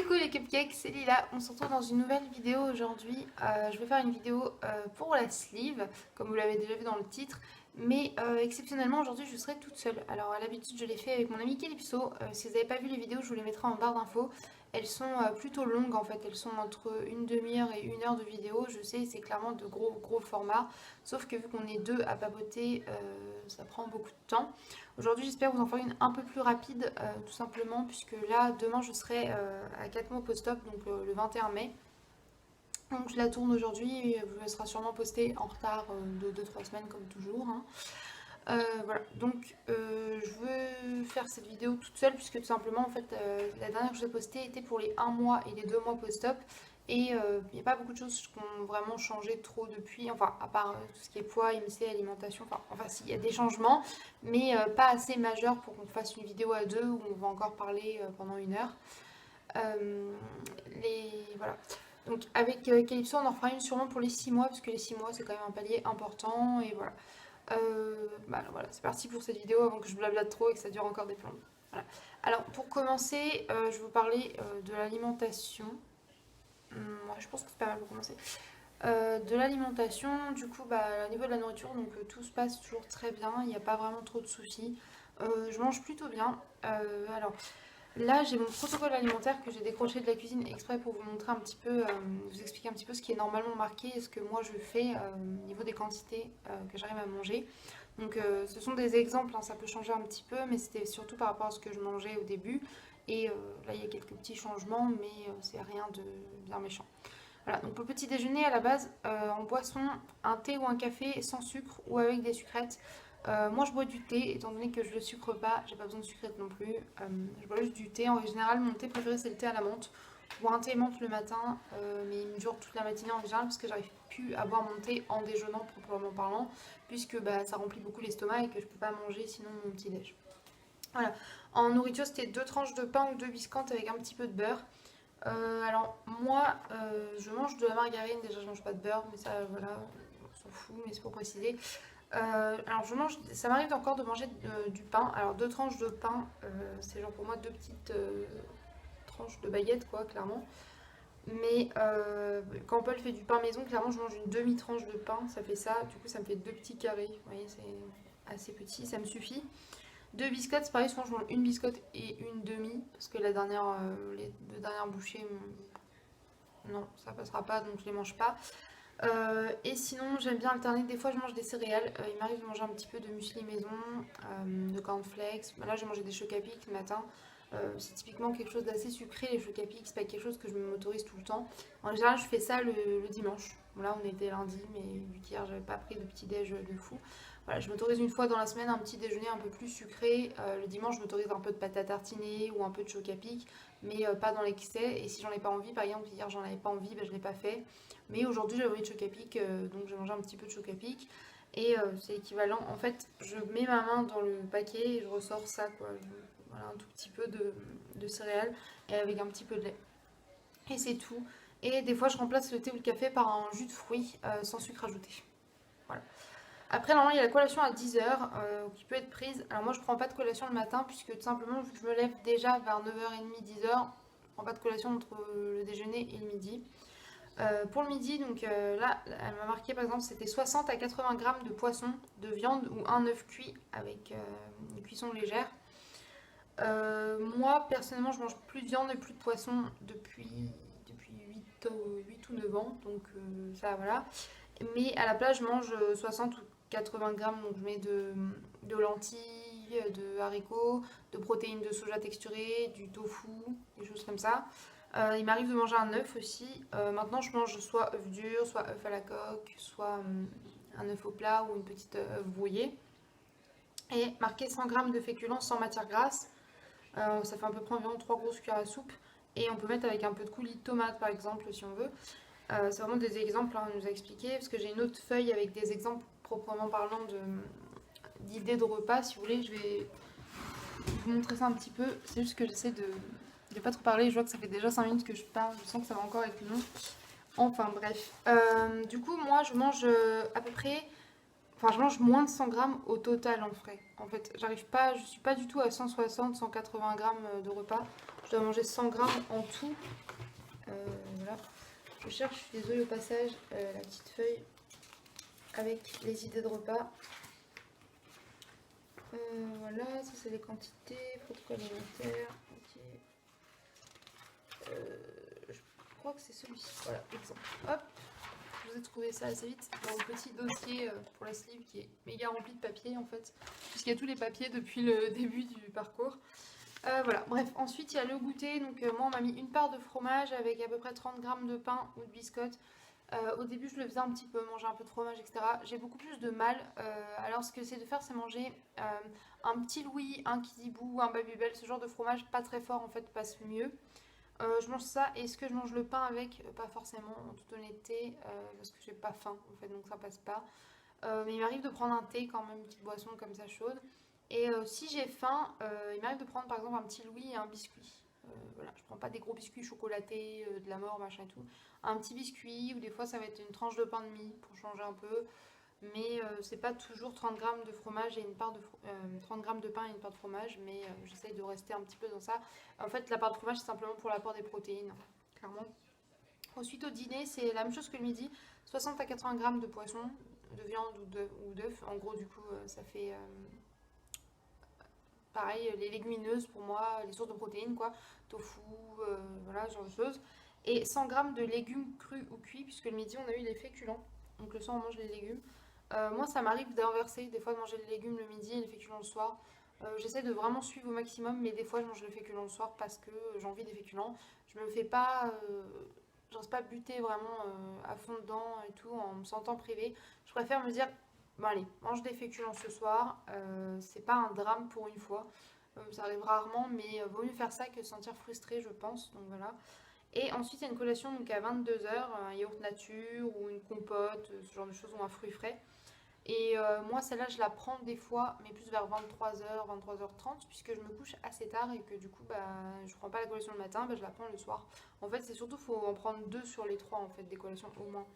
Coucou les cupcakes, c'est Lila, on se retrouve dans une nouvelle vidéo aujourd'hui. Je vais faire une vidéo pour la sleeve, comme vous l'avez déjà vu dans le titre, mais exceptionnellement aujourd'hui je serai toute seule. Alors à l'habitude je l'ai fait avec mon ami Calypso. Si vous n'avez pas vu les vidéos, je vous les mettrai en barre d'infos. Elles sont plutôt longues en fait, elles sont entre une demi-heure et une heure de vidéo. Je sais, c'est clairement de gros formats, sauf que vu qu'on est deux à papoter, ça prend beaucoup de temps. Aujourd'hui, j'espère vous en faire une un peu plus rapide, tout simplement, puisque là, demain, je serai à 4 mois post-op, donc le 21 mai. Donc je la tourne aujourd'hui, et elle sera sûrement postée en retard de 2-3 semaines, comme toujours, hein. Voilà, donc je veux faire cette vidéo toute seule, puisque tout simplement, en fait, la dernière que j'ai postée était pour les 1 mois et les 2 mois post-op. Et il n'y a pas beaucoup de choses qui ont vraiment changé trop depuis, enfin, à part tout ce qui est poids, IMC, alimentation, enfin, s'il y a des changements, mais pas assez majeurs pour qu'on fasse une vidéo à deux où on va encore parler pendant une heure. Euh, voilà. Donc avec Calypso, on en fera une sûrement pour les 6 mois, parce que les 6 mois, c'est quand même un palier important, et voilà. Voilà, c'est parti pour cette vidéo avant que je blablate trop et que ça dure encore des plombes. Voilà. Alors, pour commencer, je vais vous parler de l'alimentation. Ouais, je pense que c'est pas mal pour commencer. De l'alimentation, du coup, au niveau de la nourriture, donc tout se passe toujours très bien, il n'y a pas vraiment trop de soucis. Je mange plutôt bien. Alors, là, j'ai mon protocole alimentaire que j'ai décroché de la cuisine exprès pour vous montrer un petit peu, vous expliquer un petit peu ce qui est normalement marqué et ce que moi je fais au niveau des quantités que j'arrive à manger. Donc, ce sont des exemples, hein, ça peut changer un petit peu, mais c'était surtout par rapport à ce que je mangeais au début. Et là, il y a quelques petits changements, mais c'est rien de bien méchant. Voilà, donc pour le petit déjeuner, à la base, en boisson, un thé ou un café sans sucre ou avec des sucrètes. Moi, je bois du thé, étant donné que je ne le sucre pas, j'ai pas besoin de sucrètes non plus. Je bois juste du thé. En général, mon thé préféré, c'est le thé à la menthe. Je bois un thé menthe le matin, mais il me dure toute la matinée en général, parce que j'arrive plus à boire mon thé en déjeunant, proprement parlant, puisque ça remplit beaucoup l'estomac et que je peux pas manger sinon mon petit déj. Voilà. En nourriture, c'était 2 tranches de pain ou 2 biscottes avec un petit peu de beurre. Alors moi, je mange de la margarine, déjà je mange pas de beurre, mais ça voilà, on s'en fout, mais c'est pour préciser. Alors ça m'arrive encore de manger du pain. Alors 2 tranches de pain, c'est genre pour moi 2 petites tranches de baguette quoi, clairement. Mais quand Paul fait du pain maison, clairement je mange une demi-tranche de pain, ça fait ça. Du coup ça me fait 2 petits carrés, vous voyez c'est assez petit, ça me suffit. 2 biscottes, c'est pareil, souvent je mange une biscotte et une demi, parce que les 2 dernières bouchées, non, ça passera pas, donc je les mange pas. Et sinon, j'aime bien alterner, des fois je mange des céréales, il m'arrive de manger un petit peu de muesli maison, de cornflakes. Là j'ai mangé des chocs à pic ce matin. C'est typiquement quelque chose d'assez sucré, les chocs à pic, c'est pas quelque chose que je m'autorise tout le temps. En général, je fais ça le dimanche. Bon, là, on était lundi, mais vu qu'hier j'avais pas pris de petit déj de fou. Voilà, je m'autorise une fois dans la semaine un petit déjeuner un peu plus sucré. Le dimanche, je m'autorise un peu de pâte à tartiner ou un peu de choc à pic, mais pas dans l'excès. Et si j'en ai pas envie, par exemple, hier j'en avais pas envie, je l'ai pas fait. Mais aujourd'hui, j'avais envie de choc à pic, donc j'ai mangé un petit peu de choc à pic. Et c'est équivalent. En fait, je mets ma main dans le paquet et je ressors ça, quoi. Voilà, un tout petit peu de céréales et avec un petit peu de lait. Et c'est tout. Et des fois, je remplace le thé ou le café par un jus de fruits sans sucre ajouté. Voilà. Après, normalement, il y a la collation à 10 h qui peut être prise. Alors, moi, je prends pas de collation le matin, puisque tout simplement, vu que je me lève déjà vers 9h30, 10 h, je prends pas de collation entre le déjeuner et le midi. Pour le midi, donc là, elle m'a marqué par exemple, c'était 60 à 80 grammes de poisson, de viande ou un œuf cuit avec une cuisson légère. Moi, personnellement, je mange plus de viande et plus de poisson depuis 8 ou 9 ans, donc ça voilà. Mais à la place, je mange 60 ou 80 grammes, donc je mets de lentilles, de haricots, de protéines de soja texturées, du tofu, des choses comme ça. Il m'arrive de manger un œuf aussi. Maintenant, je mange soit œuf dur, soit œuf à la coque, soit un œuf au plat ou une petite œuf brouillée. Et marqué 100 grammes de féculents sans matière grasse. Ça fait à peu près environ 3 grosses cuillères à soupe. Et on peut mettre avec un peu de coulis de tomate par exemple si on veut. C'est vraiment des exemples, hein, on nous a expliqué, parce que j'ai une autre feuille avec des exemples proprement parlant d'idées de repas. Si vous voulez, je vais vous montrer ça un petit peu. C'est juste que j'essaie de pas trop parler. Je vois que ça fait déjà 5 minutes que je parle. Je sens que ça va encore être long. Enfin bref. Du coup, moi, je mange à peu près. Enfin, je mange moins de 100 grammes au total en frais. En fait, j'arrive pas, je suis pas du tout à 160, 180 grammes de repas. Je dois manger 100 grammes en tout. Voilà. Je cherche, je suis désolée au passage, la petite feuille avec les idées de repas. Voilà, ça c'est les quantités, protocole alimentaire. Ok. Je crois que c'est celui-ci. Voilà, exemple. Hop, je vous ai trouvé ça assez vite dans le petit dossier pour la sleeve qui est méga rempli de papier en fait, puisqu'il y a tous les papiers depuis le début du parcours. Voilà, bref, ensuite il y a le goûter. Donc moi on m'a mis une part de fromage avec à peu près 30 grammes de pain ou de biscotte. Au début je le faisais un petit peu, manger un peu de fromage, etc. J'ai beaucoup plus de mal. Alors ce que j'essaie de faire c'est manger un petit Louis, un Kidibou, un Babybel, ce genre de fromage pas très fort en fait passe mieux. Je mange ça. Est-ce que je mange le pain avec? Pas forcément en toute honnêteté, parce que j'ai pas faim en fait donc ça passe pas. Mais il m'arrive de prendre un thé quand même, une petite boisson comme ça chaude. Et si j'ai faim, il m'arrive de prendre par exemple un petit Louis et un biscuit. Voilà, je prends pas des gros biscuits chocolatés, de la mort, machin et tout. Un petit biscuit, ou des fois ça va être une tranche de pain de mie pour changer un peu. Mais c'est pas toujours 30 grammes de fromage et une part de 30 grammes de pain et une part de fromage. Mais j'essaye de rester un petit peu dans ça. En fait, la part de fromage, c'est simplement pour l'apport des protéines, clairement. Ensuite, au dîner, c'est la même chose que le midi. 60 à 80 grammes de poisson, de viande ou d'œuf. En gros, du coup, ça fait pareil, les légumineuses pour moi, les sources de protéines, quoi. Tofu, voilà, ce genre de choses. Et 100 grammes de légumes crus ou cuits, puisque le midi, on a eu les féculents. Donc le soir, on mange les légumes. Moi, ça m'arrive d'inverser, des fois de manger les légumes le midi et les féculents le soir. J'essaie de vraiment suivre au maximum, mais des fois, je mange les féculents le soir parce que j'ai envie des féculents. Je me fais pas. J'ose pas buter vraiment à fond dedans et tout en me sentant privée. Je préfère me dire, bon allez, mange des féculents ce soir, c'est pas un drame pour une fois. Ça arrive rarement, mais vaut mieux faire ça que se sentir frustré, je pense. Donc voilà. Et ensuite, il y a une collation donc à 22 h, un yaourt nature ou une compote, ce genre de choses, ou un fruit frais. Et moi, celle-là, je la prends des fois, mais plus vers 23 h, 23 h 30, puisque je me couche assez tard et que du coup, bah, je prends pas la collation le matin, bah, je la prends le soir. En fait, c'est surtout, faut en prendre deux sur les trois, en fait, des collations au moins.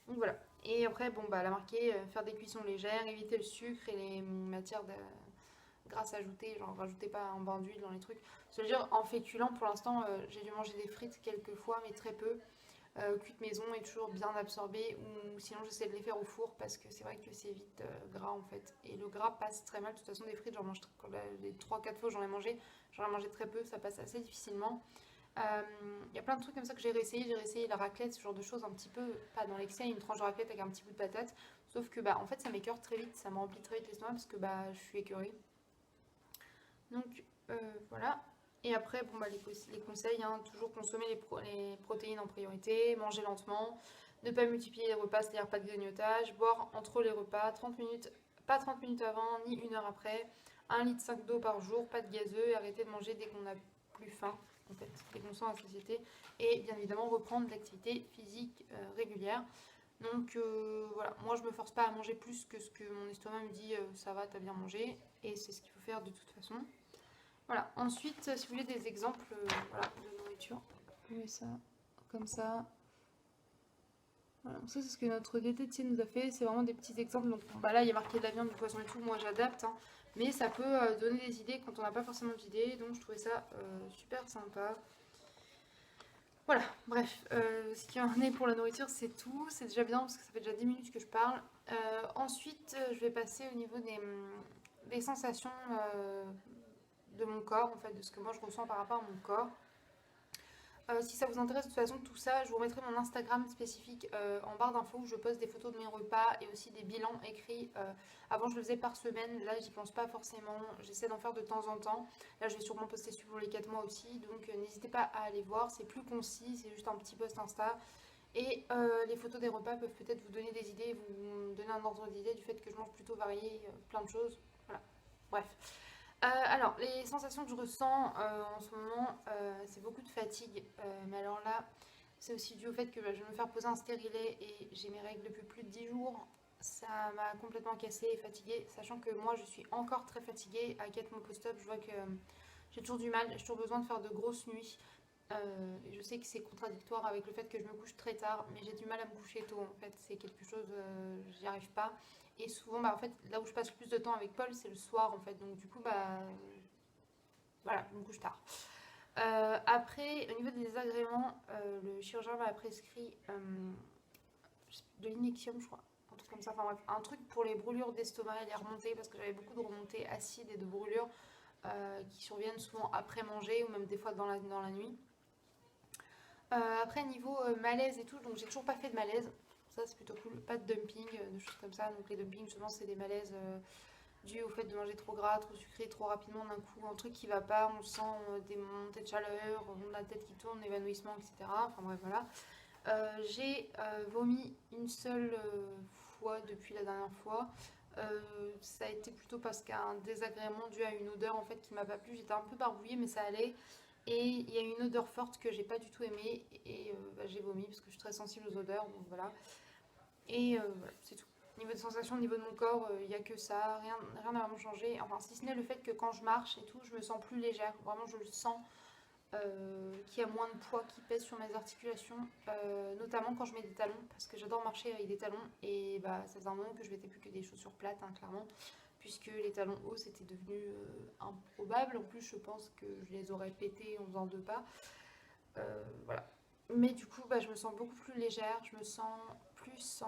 Donc voilà. Et après, bon, bah, la marquer, faire des cuissons légères, éviter le sucre et les matières grasses ajoutées, genre rajoutez pas un bain d'huile dans les trucs. Je veux dire, en féculent, pour l'instant, j'ai dû manger des frites quelques fois, mais très peu. Cuite maison est toujours bien absorbée, ou sinon j'essaie de les faire au four parce que c'est vrai que c'est vite gras en fait. Et le gras passe très mal. De toute façon, des frites, j'en mange les 3-4 fois où j'en ai mangé très peu, ça passe assez difficilement. Il y a plein de trucs comme ça que j'ai réessayé. J'ai réessayé la raclette, ce genre de choses un petit peu, pas dans l'excès, une tranche de raclette avec un petit bout de patate. Sauf que bah en fait ça m'écœure très vite, ça me remplit très vite l'estomac parce que bah je suis écœurée. Donc voilà. Et après, bon, bah, les conseils, hein, toujours consommer les protéines en priorité, manger lentement, ne pas multiplier les repas, c'est-à-dire pas de grignotage, boire entre les repas 30 minutes, pas 30 minutes avant ni 1 heure après, 1,5 litre d'eau par jour, pas de gazeux, et arrêter de manger dès qu'on a plus faim, en fait, dès qu'on sent la satiété, et bien évidemment reprendre l'activité physique régulière. Donc voilà, moi je me force pas à manger plus que ce que mon estomac me dit ça va, t'as bien mangé, et c'est ce qu'il faut faire de toute façon. Voilà, ensuite, si vous voulez des exemples voilà, de nourriture, vous voyez ça comme ça. Voilà, donc ça c'est ce que notre diététicienne nous a fait, c'est vraiment des petits exemples. Donc bah là il y a marqué de la viande, du poisson et tout, moi j'adapte, hein. Mais ça peut donner des idées quand on n'a pas forcément d'idées, donc je trouvais ça super sympa. Voilà, bref, ce qui en est pour la nourriture c'est tout, c'est déjà bien parce que ça fait déjà 10 minutes que je parle. Ensuite je vais passer au niveau des sensations de mon corps, en fait, de ce que moi je ressens par rapport à mon corps. Si ça vous intéresse de toute façon tout ça, je vous remettrai mon Instagram spécifique en barre d'infos où je poste des photos de mes repas et aussi des bilans écrits. Avant je le faisais par semaine, là j'y pense pas forcément, j'essaie d'en faire de temps en temps. Là je vais sûrement poster celui pour les 4 mois aussi, donc n'hésitez pas à aller voir, c'est plus concis, c'est juste un petit post Insta. Et les photos des repas peuvent peut-être vous donner des idées, vous donner un ordre d'idée du fait que je mange plutôt varié, plein de choses. Voilà, bref. Alors, les sensations que je ressens en ce moment, c'est beaucoup de fatigue. Mais alors là, c'est aussi dû au fait que je vais me faire poser un stérilet et j'ai mes règles depuis plus de 10 jours. Ça m'a complètement cassée et fatiguée, sachant que moi je suis encore très fatiguée. À 4 mois post-op, je vois que j'ai toujours du mal, j'ai toujours besoin de faire de grosses nuits. Je sais que c'est contradictoire avec le fait que je me couche très tard, mais j'ai du mal à me coucher tôt en fait. C'est quelque chose, j'y arrive pas. Et souvent, bah, en fait, là où je passe le plus de temps avec Paul, c'est le soir en fait. Donc du coup, bah voilà, je me couche tard. Après, au niveau des désagréments, le chirurgien m'a prescrit de l'inexium, je crois. Un truc comme ça, enfin bref, un truc pour les brûlures d'estomac et les remontées, parce que j'avais beaucoup de remontées acides et de brûlures qui surviennent souvent après manger ou même des fois dans la nuit. Après, niveau malaise et tout, donc j'ai toujours pas fait de malaise. Ça, c'est plutôt cool. Pas de dumping, de choses comme ça. Donc, les dumpings, justement, c'est des malaises dus au fait de manger trop gras, trop sucré, trop rapidement d'un coup. Un truc qui va pas, on sent des montées de chaleur, on a la tête qui tourne, évanouissement, etc. Enfin, bref, voilà. J'ai vomi une seule fois depuis la dernière fois. Ça a été plutôt parce qu'un désagrément dû à une odeur en fait qui m'a pas plu. J'étais un peu barbouillée mais ça allait. Et il y a une odeur forte que j'ai pas du tout aimée et bah, j'ai vomi parce que je suis très sensible aux odeurs donc voilà. Et voilà, c'est tout. Niveau de sensation, au niveau de mon corps, il n'y a que ça, rien n'a vraiment changé. Enfin, si ce n'est le fait que quand je marche et tout, je me sens plus légère. Vraiment, je le sens qu'il y a moins de poids qui pèse sur mes articulations, notamment quand je mets des talons, parce que j'adore marcher avec des talons, et bah ça faisait un moment que je mettais plus que des chaussures plates, hein, clairement, puisque les talons hauts c'était devenu improbable. En plus, je pense que je les aurais pétés en faisant 2 pas. Voilà. Mais du coup, bah, je me sens beaucoup plus légère, je me sens plus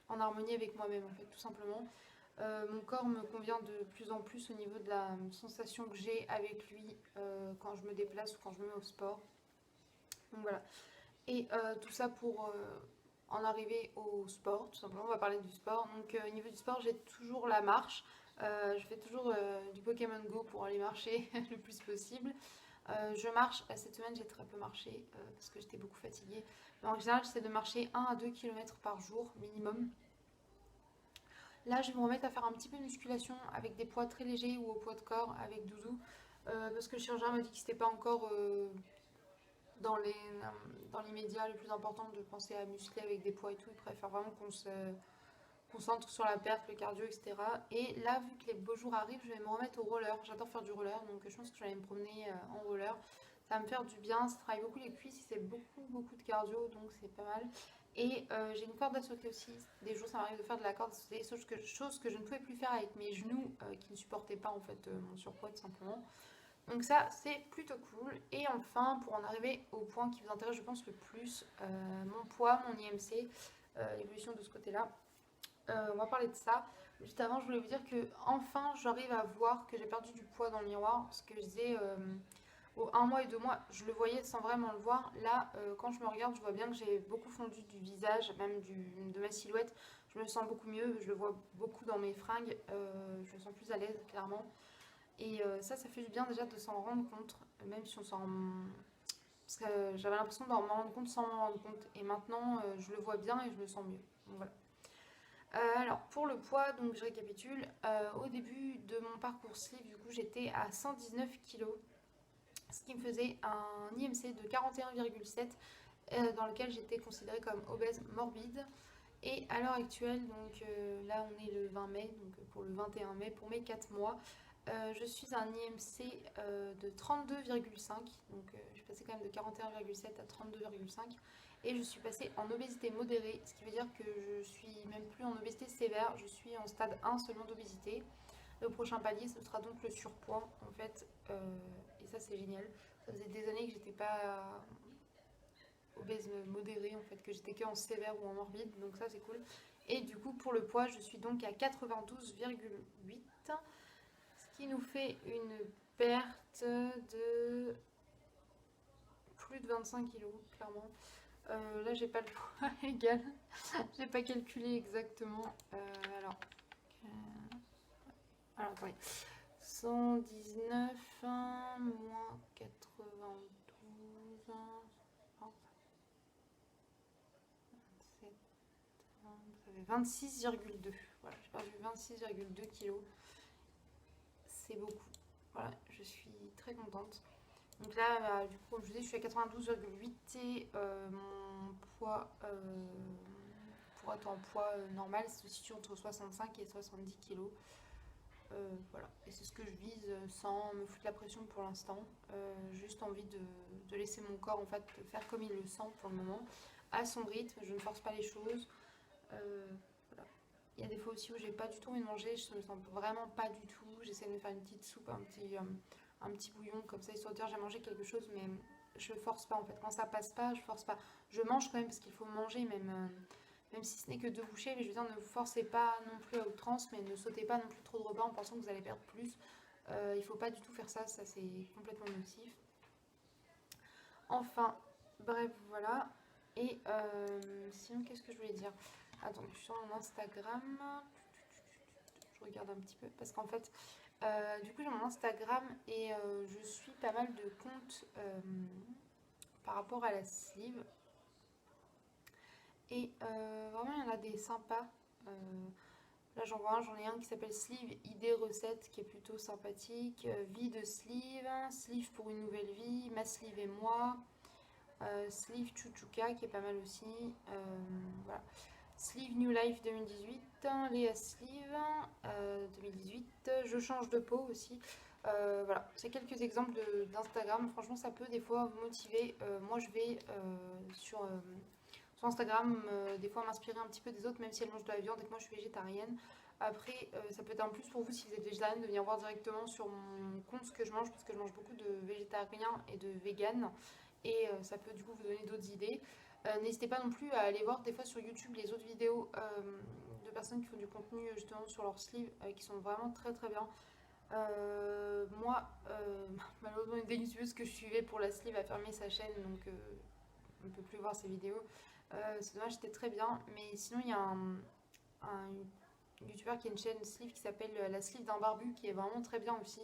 en harmonie avec moi-même, en fait, tout simplement. Mon corps me convient de plus en plus au niveau de la sensation que j'ai avec lui quand je me déplace ou quand je me mets au sport. Donc voilà. Et tout ça pour en arriver au sport, tout simplement. On va parler du sport. Donc au niveau du sport, j'ai toujours la marche. Je fais toujours du Pokémon Go pour aller marcher le plus possible. Je marche, cette semaine j'ai très peu marché parce que j'étais beaucoup fatiguée. Mais en général, j'essaie de marcher 1 à 2 km par jour minimum. Là, je vais me remettre à faire un petit peu de musculation avec des poids très légers ou au poids de corps avec Doudou. Parce que le chirurgien m'a dit que c'était pas encore dans les, dans l'immédiat le plus important de penser à muscler avec des poids et tout. Il préfère vraiment qu'on se concentre sur la perte, le cardio, etc. Et là, vu que les beaux jours arrivent, je vais me remettre au roller. J'adore faire du roller, donc je pense que je vais aller me promener en roller. Ça va me faire du bien, ça travaille beaucoup les cuisses, c'est beaucoup de cardio, donc c'est pas mal. Et j'ai une corde à sauter aussi. Des jours, ça m'arrive de faire de la corde à sauter, chose que je ne pouvais plus faire avec mes genoux qui ne supportaient pas en fait mon surpoids tout simplement. Donc ça, c'est plutôt cool. Et enfin, pour en arriver au point qui vous intéresse, je pense, le plus, mon poids, mon IMC, l'évolution de ce côté-là. On va parler de ça. Juste avant, je voulais vous dire que enfin, j'arrive à voir que j'ai perdu du poids dans le miroir. Ce que je disais au 1 mois et 2 mois, je le voyais sans vraiment le voir. Là, quand je me regarde, je vois bien que j'ai beaucoup fondu du visage, même de ma silhouette. Je me sens beaucoup mieux. Je le vois beaucoup dans mes fringues. Je me sens plus à l'aise, clairement. Et ça fait du bien déjà de s'en rendre compte, même si on s'en... Parce que j'avais l'impression d'en m'en rendre compte sans m'en rendre compte. Et maintenant, je le vois bien et je me sens mieux. Donc voilà. Alors pour le poids, donc je récapitule. Au début de mon parcours sleeve, du coup j'étais à 119 kg, ce qui me faisait un IMC de 41,7 dans lequel j'étais considérée comme obèse morbide. Et à l'heure actuelle, donc là on est le 20 mai, donc pour le 21 mai, pour mes 4 mois, je suis à un IMC de 32,5, donc je suis passée quand même de 41,7 à 32,5 et je suis passée en obésité modérée, ce qui veut dire que je suis même plus en obésité sévère, je suis en stade 1 seulement d'obésité. Le prochain palier, ce sera donc le surpoids en fait, et ça c'est génial. Ça faisait des années que j'étais pas obèse modérée en fait, que j'étais que en sévère ou en morbide, donc ça c'est cool. Et du coup pour le poids, je suis donc à 92,8, ce qui nous fait une perte de plus de 25 kilos, clairement. Là, j'ai pas le poids égal. J'ai pas calculé exactement. Euh, alors attendez. 119 moins 92. 27, ça fait 26,2. Voilà, j'ai perdu 26,2 kilos. C'est beaucoup. Voilà, je suis très contente. Donc là, bah, du coup, comme je vous dis, je suis à 92,8 et mon poids, pour être en poids normal, se situe entre 65 et 70 kilos. Voilà, et c'est ce que je vise sans me foutre la pression pour l'instant. Juste envie de laisser mon corps en fait faire comme il le sent pour le moment, à son rythme. Je ne force pas les choses. Voilà. Il y a des fois aussi où j'ai pas du tout envie de manger, je ne me sens vraiment pas du tout. J'essaie de me faire une petite soupe, un petit bouillon comme ça, histoire de dire j'ai mangé quelque chose, mais je force pas en fait. Quand ça passe pas, je force pas. Je mange quand même parce qu'il faut manger, même si ce n'est que 2 bouchées, mais je veux dire, ne vous forcez pas non plus à outrance, mais ne sautez pas non plus trop de repas en pensant que vous allez perdre plus. Il faut pas du tout faire ça, ça c'est complètement nocif. Enfin, bref, voilà. Et sinon, qu'est-ce que je voulais dire? Attends, je suis sur mon Instagram. Je regarde un petit peu parce qu'en fait, du coup, j'ai mon Instagram et je suis pas mal de comptes par rapport à la sleeve. Et vraiment, il y en a des sympas. Là, j'en vois un, j'en ai un qui s'appelle Sleeve Idée Recette, qui est plutôt sympathique. Vie de sleeve, sleeve pour une nouvelle vie, ma sleeve et moi. Sleeve Chuchuka, qui est pas mal aussi. Voilà. Sleeve New Life 2018, Léa Sleeve 2018. Je change de peau aussi. Voilà, c'est quelques exemples d'Instagram. Franchement, ça peut des fois vous motiver. Moi, je vais sur Instagram, des fois m'inspirer un petit peu des autres, même si elles mangent de la viande et que moi je suis végétarienne. Après, ça peut être un plus pour vous si vous êtes végétarienne de venir voir directement sur mon compte ce que je mange, parce que je mange beaucoup de végétariens et de véganes. Et ça peut du coup vous donner d'autres idées. N'hésitez pas non plus à aller voir des fois sur YouTube les autres vidéos de personnes qui font du contenu justement sur leur sleeve qui sont vraiment très très bien. Moi, malheureusement, une des youtubeuses que je suivais pour la sleeve a fermé sa chaîne, donc on ne peut plus voir ses vidéos. C'est dommage, c'était très bien. Mais sinon, il y a un youtubeur qui a une chaîne sleeve qui s'appelle La Sleeve d'un barbu, qui est vraiment très bien aussi.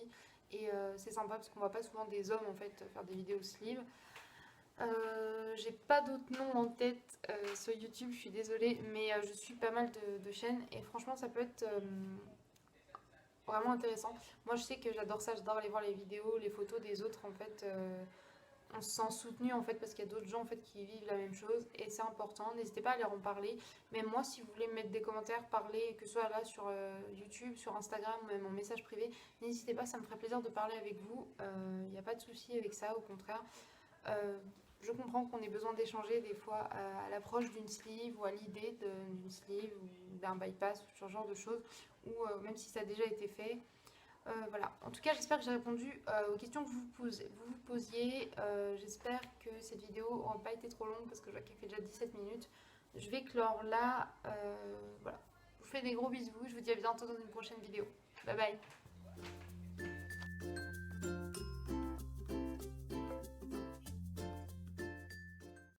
Et c'est sympa parce qu'on voit pas souvent des hommes en fait faire des vidéos sleeve. J'ai pas d'autres noms en tête sur YouTube, je suis désolée, mais je suis pas mal de chaînes et franchement ça peut être vraiment intéressant. Moi je sais que j'adore ça, j'adore aller voir les vidéos, les photos des autres en fait. On se sent soutenu en fait parce qu'il y a d'autres gens en fait qui vivent la même chose et c'est important. N'hésitez pas à leur en parler. Même moi, si vous voulez me mettre des commentaires, parler, que ce soit là sur YouTube, sur Instagram ou même en message privé, n'hésitez pas, ça me ferait plaisir de parler avec vous. Il n'y a pas de souci avec ça, au contraire. Euh, je comprends qu'on ait besoin d'échanger des fois à l'approche d'une sleeve ou à l'idée d'une sleeve ou d'un bypass ou ce genre de choses, ou même si ça a déjà été fait. Voilà. En tout cas, j'espère que j'ai répondu aux questions que vous posiez. J'espère que cette vidéo n'aura pas été trop longue parce que je vois qu'elle fait déjà 17 minutes. Je vais clore là. Voilà. Je vous fais des gros bisous. Je vous dis à bientôt dans une prochaine vidéo. Bye bye.